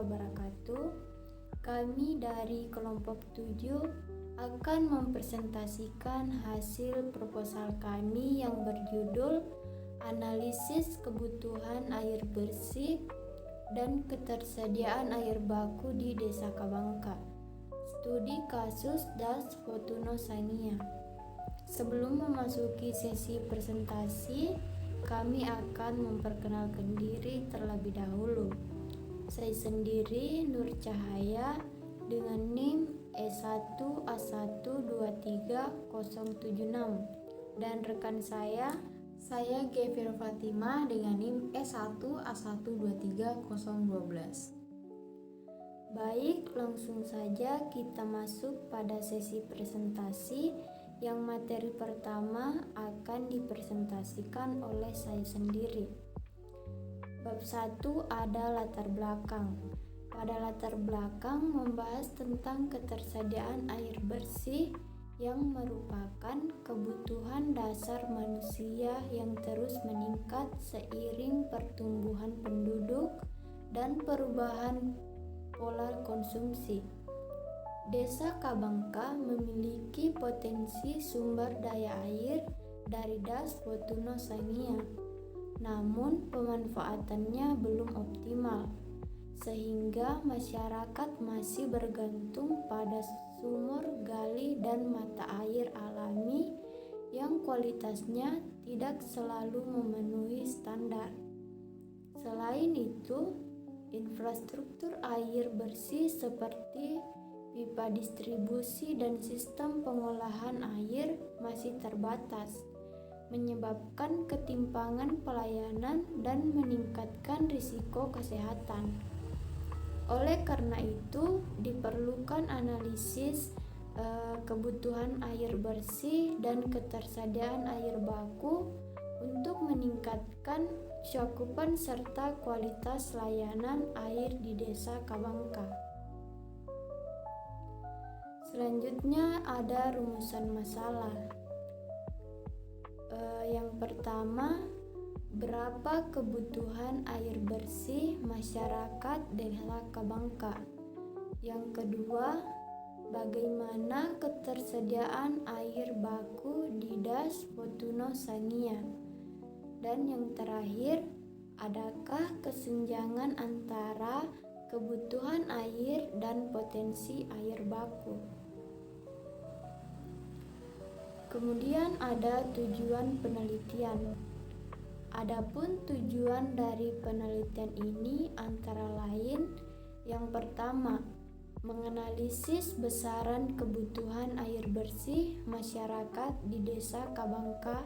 wabarakatuh. Kami dari kelompok 7 akan mempresentasikan hasil proposal kami yang berjudul Analisis Kebutuhan Air Bersih dan Ketersediaan Air Baku di Desa Kabangka. Studi kasus Das Fortuno Sania. Sebelum memasuki sesi presentasi, kami akan memperkenalkan diri terlebih dahulu. Saya sendiri Nur Cahaya dengan NIM E1A123076 dan rekan saya Gefir Fatimah dengan NIM E1A123012. Baik, langsung saja kita masuk pada sesi presentasi yang materi pertama akan dipresentasikan oleh saya sendiri. Bab 1 ada latar belakang. Pada latar belakang membahas tentang ketersediaan air bersih yang merupakan kebutuhan dasar manusia yang terus meningkat seiring pertumbuhan penduduk dan perubahan pola konsumsi. Desa Kabangka memiliki potensi sumber daya air dari Das Fortuno Sania, namun pemanfaatannya belum optimal, sehingga masyarakat masih bergantung pada sumur gali dan mata air alami yang kualitasnya tidak selalu memenuhi standar. Selain itu, infrastruktur air bersih seperti pipa distribusi dan sistem pengolahan air masih terbatas, menyebabkan ketimpangan pelayanan dan meningkatkan risiko kesehatan. Oleh karena itu, diperlukan analisis kebutuhan air bersih dan ketersediaan air baku untuk meningkatkan cakupan serta kualitas layanan air di Desa Kabangka. Selanjutnya ada rumusan masalah. Yang pertama, berapa kebutuhan air bersih masyarakat Desa Kabangka? Yang kedua, bagaimana ketersediaan air baku di Das Fortuno Sania? Dan yang terakhir, adakah kesenjangan antara kebutuhan air dan potensi air baku? Kemudian ada tujuan penelitian. Adapun tujuan dari penelitian ini antara lain, yang pertama, menganalisis besaran kebutuhan air bersih masyarakat di Desa Kabangka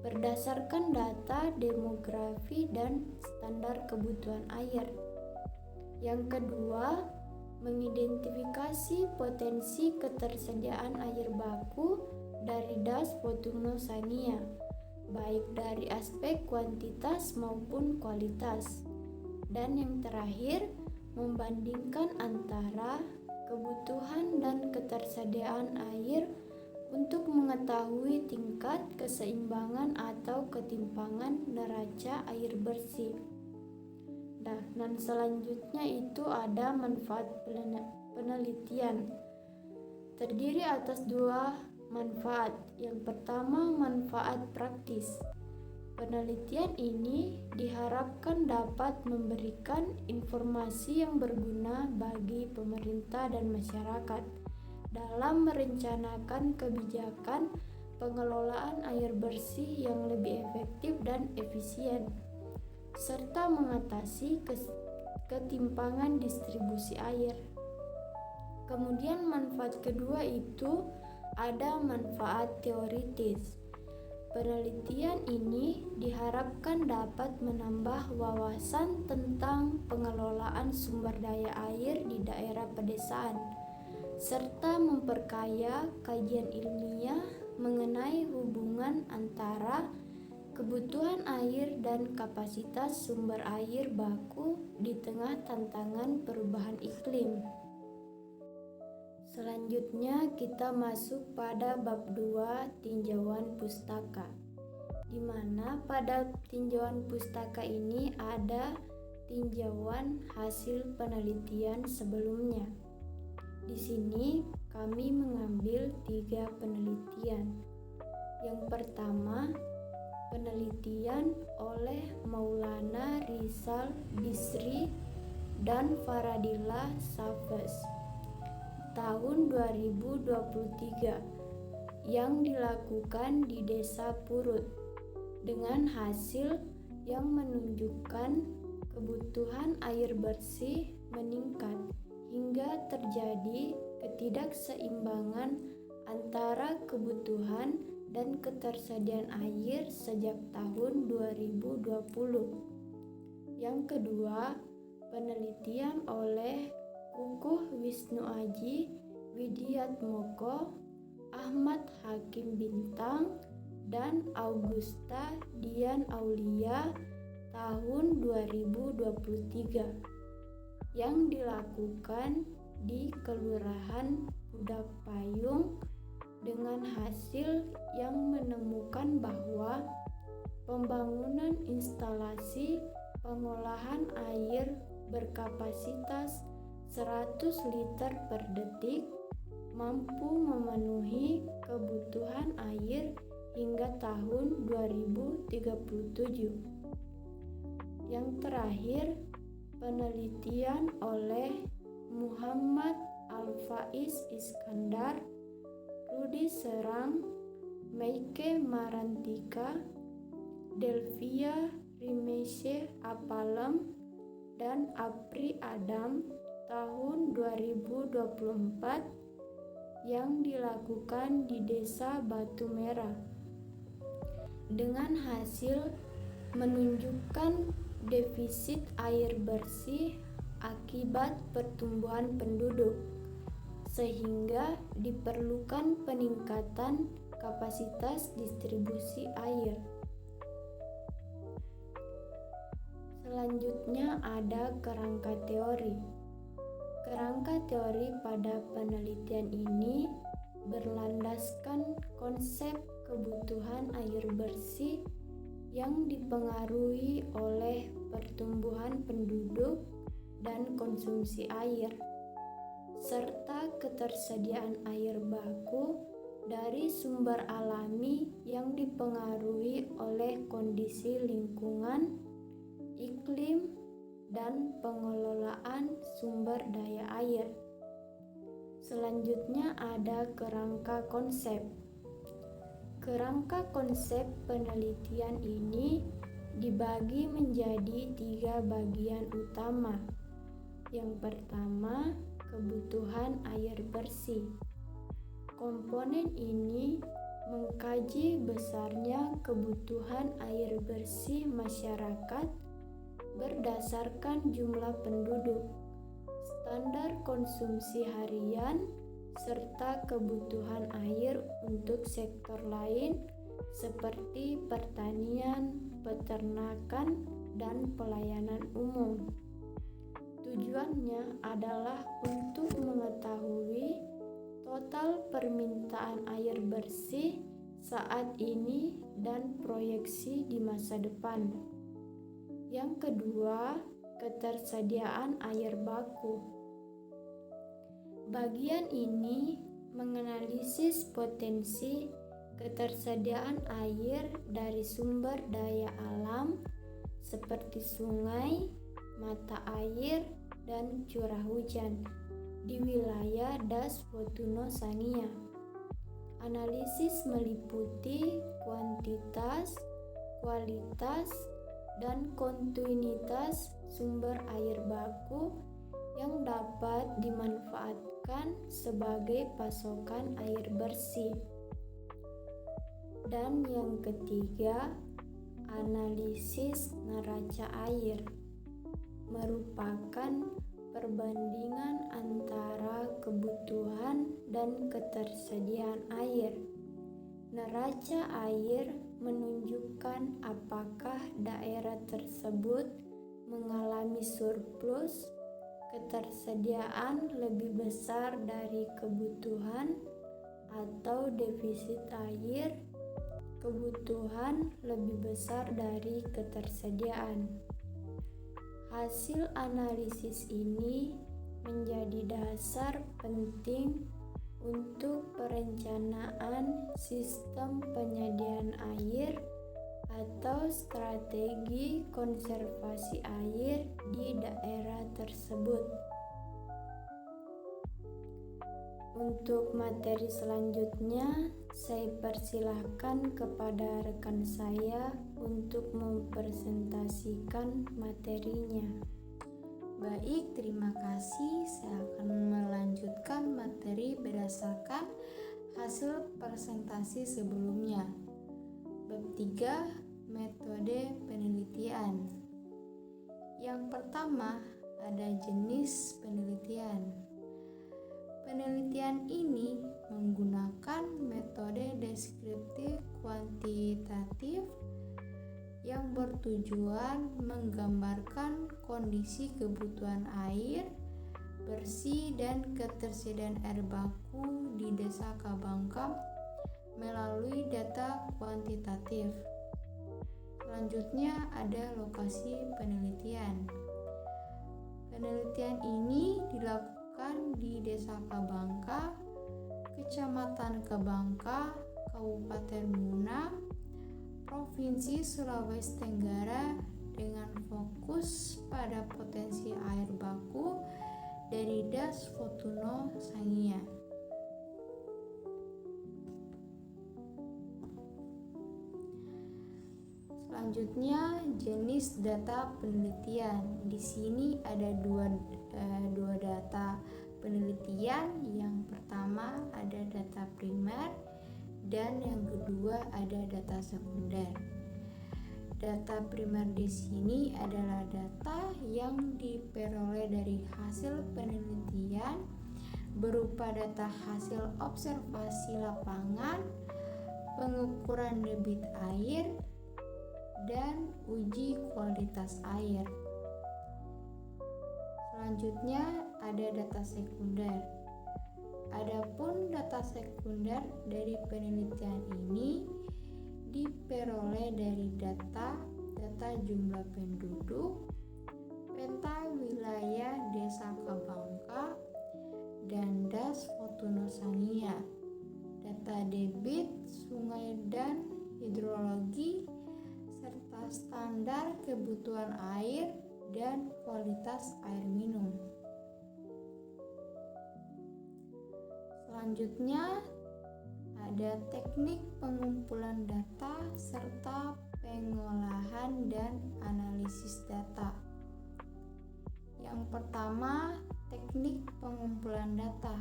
berdasarkan data demografi dan standar kebutuhan air. Yang kedua, mengidentifikasi potensi ketersediaan air baku dari Das Fortuno Sania, baik dari aspek kuantitas maupun kualitas. Dan yang terakhir, membandingkan antara kebutuhan dan ketersediaan air untuk mengetahui tingkat keseimbangan atau ketimpangan neraca air bersih. Dan selanjutnya itu ada manfaat penelitian. Terdiri atas 2 manfaat. Yang pertama, manfaat praktis. Penelitian ini diharapkan dapat memberikan informasi yang berguna bagi pemerintah dan masyarakat dalam merencanakan kebijakan pengelolaan air bersih yang lebih efektif dan efisien, serta mengatasi ketimpangan distribusi air. Kemudian manfaat kedua itu ada manfaat teoritis. Penelitian ini diharapkan dapat menambah wawasan tentang pengelolaan sumber daya air di daerah pedesaan, serta memperkaya kajian ilmiah mengenai hubungan antara kebutuhan air dan kapasitas sumber air baku di tengah tantangan perubahan iklim. Selanjutnya kita masuk pada bab 2, tinjauan pustaka, di mana pada tinjauan pustaka ini ada tinjauan hasil penelitian sebelumnya. Di sini kami mengambil 3 penelitian. Yang pertama, penelitian oleh Maulana Rizal Bisri dan Faradillah Safes tahun 2023 yang dilakukan di Desa Purut dengan hasil yang menunjukkan kebutuhan air bersih meningkat hingga terjadi ketidakseimbangan antara kebutuhan dan ketersediaan air sejak tahun 2020. Yang kedua, penelitian oleh Kukuh Wisnu Aji Widiatmoko, Ahmad Hakim Bintang, dan Augusta Dian Aulia tahun 2023 yang dilakukan di Kelurahan Pudak Payung dengan hasil yang menemukan bahwa pembangunan instalasi pengolahan air berkapasitas 100 liter per detik mampu memenuhi kebutuhan air hingga tahun 2037. Yang terakhir, penelitian oleh Muhammad Al-Faiz Iskandar, Rudi Serang, Meike Marantika, Delvia Rimeshe Apalem, dan Apri Adam tahun 2024 yang dilakukan di Desa Batu Merah dengan hasil menunjukkan defisit air bersih akibat pertumbuhan penduduk, sehingga diperlukan peningkatan kapasitas distribusi air. Selanjutnya ada kerangka teori. Kerangka teori pada penelitian ini berlandaskan konsep kebutuhan air bersih yang dipengaruhi oleh pertumbuhan penduduk dan konsumsi air, serta ketersediaan air baku dari sumber alami yang dipengaruhi oleh kondisi lingkungan, iklim, dan pengelolaan sumber daya air. Selanjutnya ada kerangka konsep. Kerangka konsep penelitian ini dibagi menjadi 3 bagian utama. Yang pertama, kebutuhan air bersih. Komponen ini mengkaji besarnya kebutuhan air bersih masyarakat berdasarkan jumlah penduduk, standar konsumsi harian, serta kebutuhan air untuk sektor lain seperti pertanian, peternakan, dan pelayanan umum. Tujuannya adalah untuk mengetahui total permintaan air bersih saat ini dan proyeksi di masa depan. Yang kedua, ketersediaan air baku. Bagian ini menganalisis potensi ketersediaan air dari sumber daya alam seperti sungai, mata air, dan curah hujan di wilayah Das Wotuno Sania. Analisis meliputi kuantitas, kualitas, dan kontinuitas sumber air baku yang dapat dimanfaatkan sebagai pasokan air bersih. Dan yang ketiga, analisis neraca air merupakan perbandingan antara kebutuhan dan ketersediaan air. Neraca air menunjukkan apakah daerah tersebut mengalami surplus, ketersediaan lebih besar dari kebutuhan, atau defisit air, kebutuhan lebih besar dari ketersediaan. Hasil analisis ini menjadi dasar penting untuk perencanaan sistem penyediaan air atau strategi konservasi air di daerah tersebut. Untuk materi selanjutnya, saya persilahkan kepada rekan saya untuk mempresentasikan materinya. Baik, terima kasih. Saya akan melanjutkan materi berdasarkan hasil presentasi sebelumnya. Bab 3, metode penelitian. Yang pertama, ada jenis penelitian. Penelitian ini menggunakan metode deskriptif kuantitatif yang bertujuan menggambarkan kondisi kebutuhan air bersih dan ketersediaan air baku di Desa Kabangka melalui data kuantitatif. Selanjutnya ada lokasi penelitian. Penelitian ini dilakukan di Desa Kabangka, Kecamatan Kabangka, Kabupaten Muna, Provinsi Sulawesi Tenggara dengan fokus pada potensi air baku dari Das Fortuno Sangihe. Selanjutnya, jenis data penelitian. Di sini ada dua data penelitian. Yang pertama ada data primer dan yang kedua ada data sekunder. Data primer di sini adalah data yang diperoleh dari hasil penelitian berupa data hasil observasi lapangan, pengukuran debit air, dan uji kualitas air. Selanjutnya ada data sekunder. Adapun data sekunder dari penelitian ini diperoleh dari data jumlah penduduk, peta wilayah Desa Kabangka dan Das Fortuno Sangihe, data debit sungai dan hidrologi, serta standar kebutuhan air dan kualitas air minum. Selanjutnya ada teknik pengumpulan data serta pengolahan dan analisis data. Yang pertama, teknik pengumpulan data.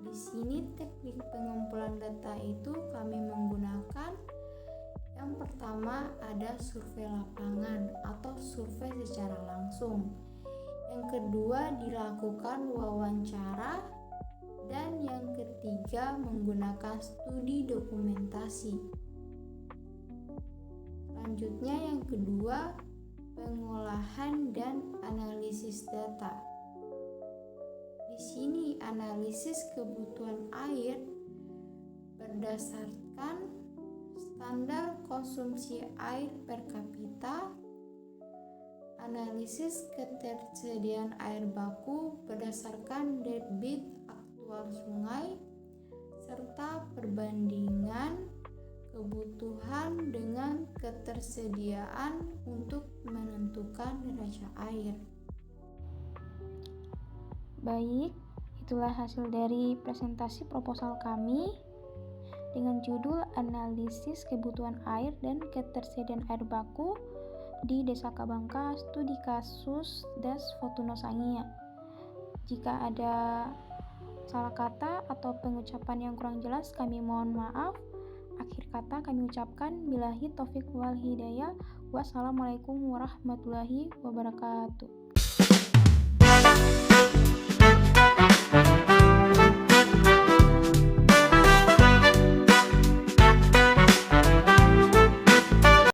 Di sini teknik pengumpulan data itu kami menggunakan yang pertama ada survei lapangan atau survei secara langsung. Yang kedua dilakukan wawancara dan yang ketiga menggunakan studi dokumentasi. Selanjutnya yang kedua pengolahan dan analisis data. Di sini analisis kebutuhan air berdasarkan standar konsumsi air per kapita, analisis ketersediaan air baku berdasarkan debit aktual sungai, serta perbandingan kebutuhan dengan ketersediaan untuk menentukan neraca air. Baik, itulah hasil dari presentasi proposal kami dengan judul Analisis Kebutuhan Air dan Ketersediaan Air Baku di Desa Kabangka, Studi Kasus Das Fortuno Sangihe. Jika ada salah kata atau pengucapan yang kurang jelas, kami mohon maaf. Akhir kata kami ucapkan billahi taufiq wal hidayah. Wassalamualaikum warahmatullahi wabarakatuh.